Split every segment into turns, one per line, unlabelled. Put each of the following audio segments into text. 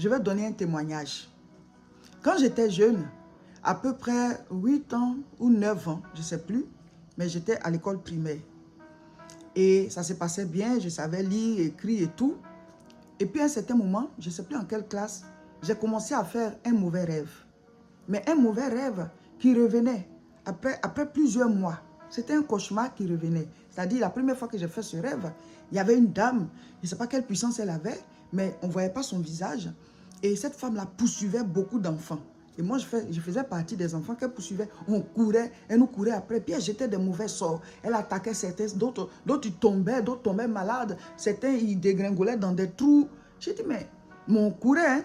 je vais donner un témoignage. Quand j'étais jeune, à peu près 8 ans ou 9 ans, je ne sais plus, mais j'étais à l'école primaire. Et ça se passait bien, je savais lire, écrire et tout. Et puis à un certain moment, je ne sais plus en quelle classe, j'ai commencé à faire un mauvais rêve. Mais un mauvais rêve qui revenait après plusieurs mois. C'était un cauchemar qui revenait. C'est-à-dire, la première fois que j'ai fait ce rêve, il y avait une dame, je ne sais pas quelle puissance elle avait, mais on ne voyait pas son visage. Et cette femme-là poursuivait beaucoup d'enfants. Et moi, je faisais partie des enfants qu'elle poursuivait. On courait, elle nous courait après. Puis elle jetait des mauvais sorts. Elle attaquait certains, d'autres ils tombaient malades. Certains, ils dégringolaient dans des trous. J'ai dit, mais on courait, hein.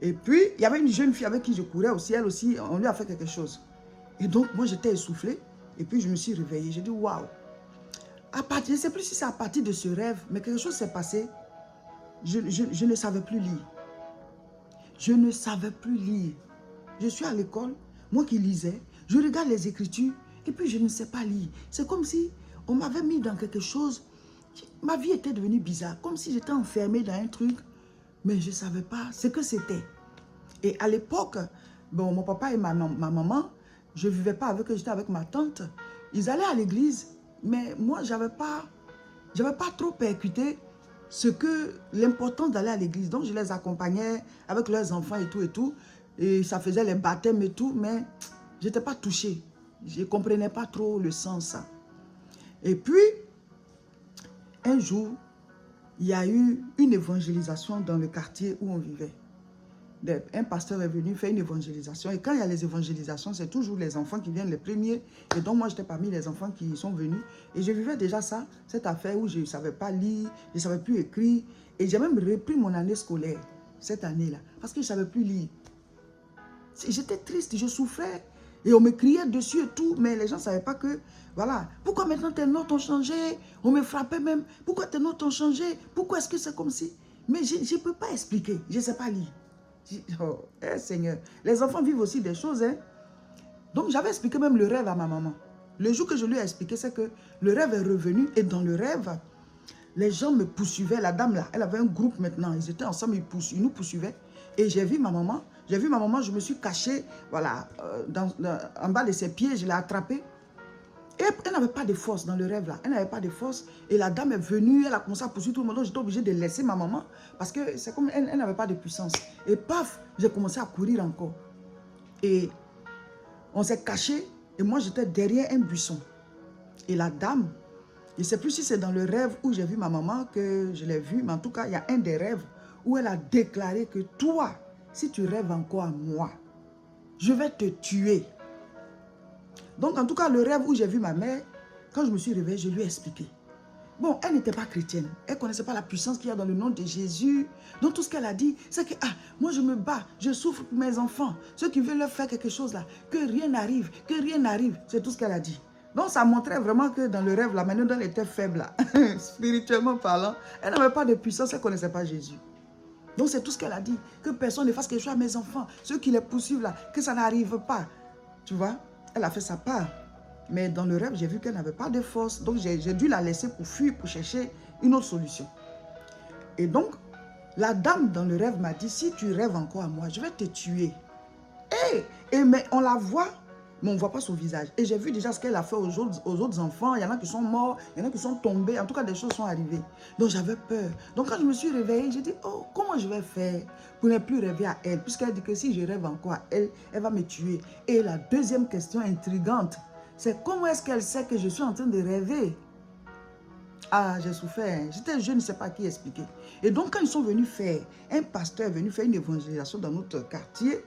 Et puis, il y avait une jeune fille avec qui je courais aussi. Elle aussi, on lui a fait quelque chose. Et donc, moi, j'étais essoufflée. Et puis, je me suis réveillée. J'ai dit, waouh. Je ne sais plus si c'est à partir de ce rêve, mais quelque chose s'est passé. Je ne savais plus lire. Je ne savais plus lire. Je suis à l'école, moi qui lisais, je regarde les écritures et puis je ne sais pas lire. C'est comme si on m'avait mis dans quelque chose. Ma vie était devenue bizarre, comme si j'étais enfermée dans un truc, mais je ne savais pas ce que c'était. Et à l'époque, bon, mon papa et ma maman, je ne vivais pas avec eux, j'étais avec ma tante. Ils allaient à l'église, mais moi, je n'avais pas trop percuté l'importance d'aller à l'église. Donc, je les accompagnais avec leurs enfants et tout et tout. Et ça faisait les baptêmes et tout, mais je n'étais pas touchée. Je ne comprenais pas trop le sens. Et puis, un jour, il y a eu une évangélisation dans le quartier où on vivait. Un pasteur est venu faire une évangélisation. Et quand il y a les évangélisations, c'est toujours les enfants qui viennent les premiers. Et donc, moi, j'étais parmi les enfants qui sont venus. Et je vivais déjà ça, cette affaire où je ne savais pas lire, je ne savais plus écrire. Et j'ai même repris mon année scolaire, cette année-là, parce que je ne savais plus lire. J'étais triste, je souffrais. Et on me criait dessus et tout, mais les gens ne savaient pas que, voilà. Pourquoi maintenant tes notes ont changé? On me frappait même. Pourquoi tes notes ont changé? Pourquoi est-ce que c'est comme si? Mais je ne peux pas expliquer, je ne sais pas lire. Oh, Seigneur, les enfants vivent aussi des choses, hein. Donc j'avais expliqué même le rêve à ma maman. Le jour que je lui ai expliqué, c'est que le rêve est revenu et dans le rêve, les gens me poursuivaient. La dame là, elle avait un groupe maintenant, ils étaient ensemble, ils nous poursuivaient. Et j'ai vu ma maman, je me suis cachée, voilà, en bas de ses pieds, je l'ai attrapée. Et elle n'avait pas de force dans le rêve là, elle n'avait pas de force. Et la dame est venue, elle a commencé à poursuivre tout le monde. Donc j'étais obligée de laisser ma maman parce que c'est comme elle n'avait pas de puissance. Et paf, j'ai commencé à courir encore. Et on s'est caché et moi j'étais derrière un buisson. Et la dame, je ne sais plus si c'est dans le rêve où j'ai vu ma maman que je l'ai vue, mais en tout cas il y a un des rêves où elle a déclaré que toi, si tu rêves encore à moi, je vais te tuer. Donc, en tout cas, le rêve où j'ai vu ma mère, quand je me suis réveillée, je lui ai expliqué. Bon, elle n'était pas chrétienne. Elle ne connaissait pas la puissance qu'il y a dans le nom de Jésus. Donc, tout ce qu'elle a dit, c'est que, moi, je me bats, je souffre pour mes enfants. Ceux qui veulent leur faire quelque chose là, que rien n'arrive, que rien n'arrive. C'est tout ce qu'elle a dit. Donc, ça montrait vraiment que dans le rêve, là, maintenant, elle était faible, là. Spirituellement parlant, elle n'avait pas de puissance, elle ne connaissait pas Jésus. Donc, c'est tout ce qu'elle a dit. Que personne ne fasse quelque chose à mes enfants. Ceux qui les poursuivent là, que ça n'arrive pas. Tu vois? Elle a fait sa part. Mais dans le rêve, j'ai vu qu'elle n'avait pas de force. Donc, j'ai dû la laisser pour fuir, pour chercher une autre solution. Et donc, la dame dans le rêve m'a dit, si tu rêves encore à moi, je vais te tuer. Mais on la voit, mais on ne voit pas son visage. Et j'ai vu déjà ce qu'elle a fait aux autres enfants. Il y en a qui sont morts, il y en a qui sont tombés. En tout cas, des choses sont arrivées. Donc, j'avais peur. Donc, quand je me suis réveillée, j'ai dit, oh, comment je vais faire pour ne plus rêver à elle? Puisqu'elle dit que si je rêve encore à elle, elle va me tuer. Et la deuxième question intrigante, c'est comment est-ce qu'elle sait que je suis en train de rêver? Ah, j'ai souffert. J'étais jeune, je ne sais pas qui expliquer. Et donc, quand ils sont venus faire, un pasteur est venu faire une évangélisation dans notre quartier.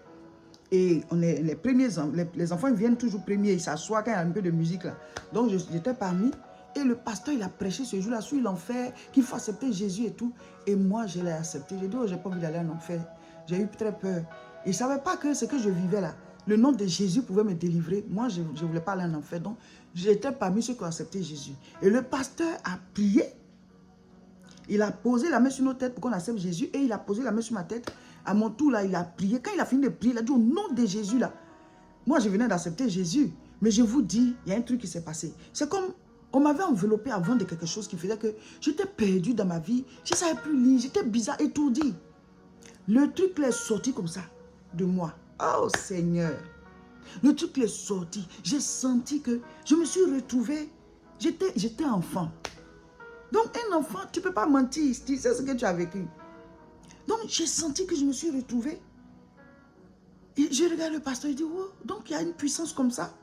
Et on est les premiers, les enfants viennent toujours premiers, ils s'assoient quand il y a un peu de musique là. Donc j'étais parmi, et le pasteur il a prêché ce jour-là sur l'enfer, qu'il faut accepter Jésus et tout. Et moi je l'ai accepté, j'ai dit oh j'ai pas envie d'aller en enfer, j'ai eu très peur. Et je ne savais pas que ce que je vivais là, le nom de Jésus pouvait me délivrer. Moi je ne voulais pas aller en enfer, donc j'étais parmi ceux qui ont accepté Jésus. Et le pasteur a prié, il a posé la main sur nos têtes pour qu'on accepte Jésus, et il a posé la main sur ma tête. À mon tour, là, il a prié. Quand il a fini de prier, il a dit au nom de Jésus, là. Moi, je venais d'accepter Jésus. Mais je vous dis, il y a un truc qui s'est passé. C'est comme, on m'avait enveloppé avant de quelque chose qui faisait que j'étais perdu dans ma vie. Je ne savais plus lire, j'étais bizarre, étourdi. Le truc est sorti comme ça de moi. Oh Seigneur. Le truc est sorti. J'ai senti que je me suis retrouvée. J'étais enfant. Donc un enfant, tu ne peux pas mentir. C'est ce que tu as vécu. Donc j'ai senti que je me suis retrouvée. Et je regarde le pasteur et je dis, oh, donc il y a une puissance comme ça.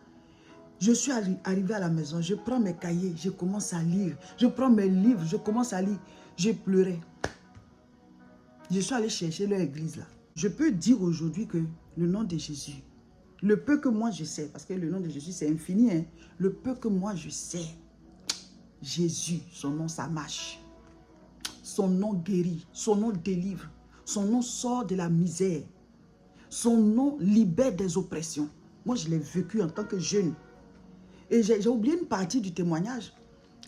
Je suis arrivée à la maison, je prends mes cahiers, je commence à lire. Je prends mes livres, je commence à lire. J'ai pleuré. Je suis allée chercher leur église là. Je peux dire aujourd'hui que le nom de Jésus, le peu que moi je sais, parce que le nom de Jésus c'est infini, hein, le peu que moi je sais, Jésus, son nom ça marche. Son nom guérit, son nom délivre, son nom sort de la misère. Son nom libère des oppressions. Moi, je l'ai vécu en tant que jeune. Et j'ai oublié une partie du témoignage.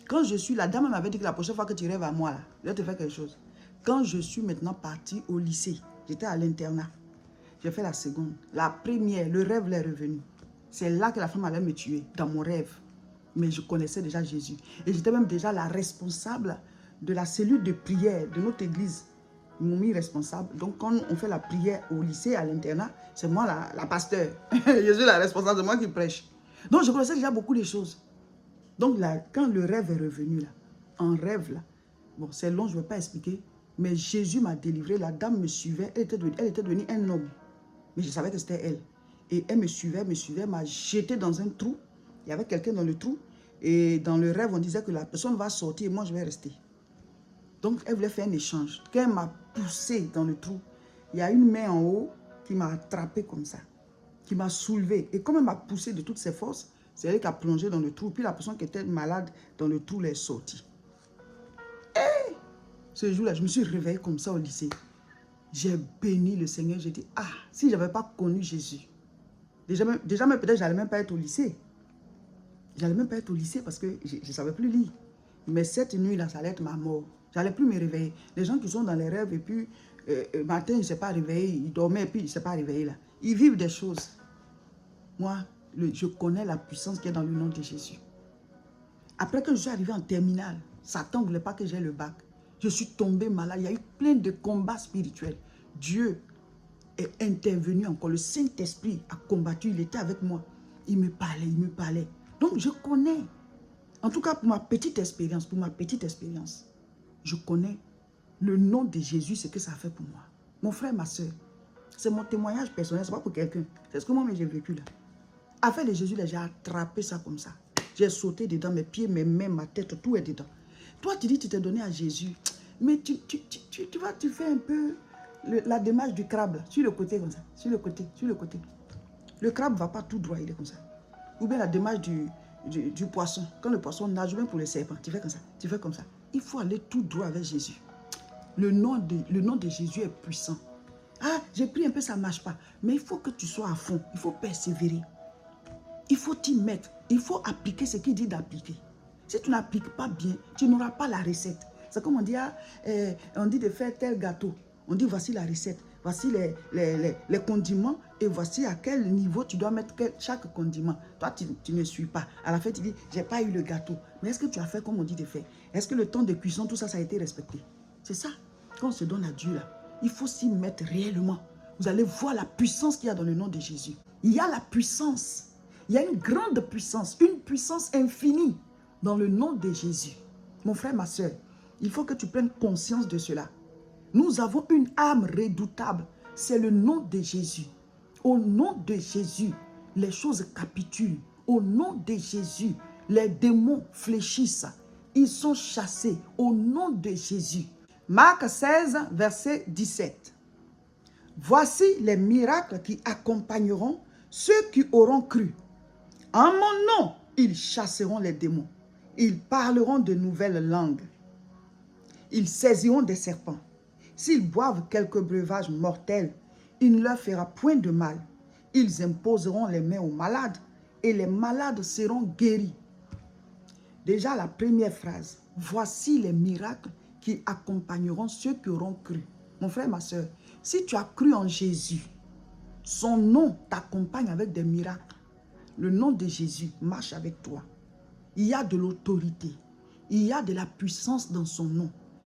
Quand je suis, la dame m'avait dit que la prochaine fois que tu rêves à moi, là, je vais te faire quelque chose. Quand je suis maintenant partie au lycée, j'étais à l'internat. J'ai fait la seconde. La première, le rêve l'est revenu. C'est là que la femme allait me tuer, dans mon rêve. Mais je connaissais déjà Jésus. Et j'étais même déjà la responsable de la cellule de prière de notre église. Ils m'ont mis responsable. Donc, quand on fait la prière au lycée, à l'internat, c'est moi la pasteur. Je suis la responsable, c'est moi qui prêche. Donc, je connaissais déjà beaucoup de choses. Donc, là, quand le rêve est revenu, là, en rêve, là, bon, c'est long, je ne vais pas expliquer, mais Jésus m'a délivré. La dame me suivait, elle était devenue un homme. Mais je savais que c'était elle. Et elle me suivait, m'a jeté dans un trou. Il y avait quelqu'un dans le trou. Et dans le rêve, on disait que la personne va sortir et moi, je vais rester. Donc, elle voulait faire un échange. Quand elle m'a poussé dans le trou, il y a une main en haut qui m'a attrapé comme ça, qui m'a soulevé. Et comme elle m'a poussé de toutes ses forces, c'est elle qui a plongé dans le trou. Puis la personne qui était malade dans le trou est sortie. Et ce jour-là, je me suis réveillée comme ça au lycée. J'ai béni le Seigneur. J'ai dit, ah, si je n'avais pas connu Jésus, déjà peut-être je n'allais même pas être au lycée. Je n'allais même pas être au lycée parce que je ne savais plus lire. Mais cette nuit-là, ça allait être ma mort. Je n'allais plus me réveiller. Les gens qui sont dans les rêves et puis matin, il ne s'est pas réveillé, il dormait et puis il ne s'est pas réveillé là. Ils vivent des choses. Moi, je connais la puissance qui est dans le nom de Jésus. Après que je suis arrivée en terminale, Satan ne voulait pas que j'aie le bac. Je suis tombée malade. Il y a eu plein de combats spirituels. Dieu est intervenu encore. Le Saint-Esprit a combattu. Il était avec moi. Il me parlait, il me parlait. Donc, je connais. En tout cas, pour ma petite expérience, je connais le nom de Jésus, ce que ça a fait pour moi. Mon frère, ma soeur, c'est mon témoignage personnel, ce n'est pas pour quelqu'un. C'est ce que moi, j'ai vécu là. Affaire de Jésus, j'ai attrapé ça comme ça. J'ai sauté dedans, mes pieds, mes mains, ma tête, tout est dedans. Toi, tu dis que tu t'es donné à Jésus, mais tu fais un peu la démarche du crabe, là, sur le côté comme ça, sur le côté. Le crabe ne va pas tout droit, il est comme ça. Ou bien la démarche du poisson. Quand le poisson nage, même pour le serpent, tu fais comme ça, tu fais comme ça. Il faut aller tout droit avec Jésus. Le nom de Jésus est puissant. Ah, j'ai pris un peu, ça ne marche pas. Mais il faut que tu sois à fond. Il faut persévérer. Il faut t'y mettre. Il faut appliquer ce qu'il dit d'appliquer. Si tu n'appliques pas bien, tu n'auras pas la recette. C'est comme on dit, on dit de faire tel gâteau. On dit voici la recette. Voici les condiments et voici à quel niveau tu dois mettre chaque condiment. Toi, tu ne suis pas. À la fin, tu dis, j'ai pas eu le gâteau. Mais est-ce que tu as fait comme on dit de faire? Est-ce que le temps de cuisson, tout ça, ça a été respecté? C'est ça. Quand on se donne à Dieu, là, il faut s'y mettre réellement. Vous allez voir la puissance qu'il y a dans le nom de Jésus. Il y a la puissance. Il y a une grande puissance, une puissance infinie dans le nom de Jésus. Mon frère, ma soeur, il faut que tu prennes conscience de cela. Nous avons une âme redoutable. C'est le nom de Jésus. Au nom de Jésus, les choses capitulent. Au nom de Jésus, les démons fléchissent. Ils sont chassés. Au nom de Jésus. Marc 16, verset 17. Voici les miracles qui accompagneront ceux qui auront cru. En mon nom, ils chasseront les démons. Ils parleront de nouvelles langues. Ils saisiront des serpents. S'ils boivent quelques breuvages mortels, il ne leur fera point de mal. Ils imposeront les mains aux malades et les malades seront guéris. Déjà la première phrase. Voici les miracles qui accompagneront ceux qui auront cru. Mon frère, ma soeur, si tu as cru en Jésus, son nom t'accompagne avec des miracles. Le nom de Jésus marche avec toi. Il y a de l'autorité. Il y a de la puissance dans son nom.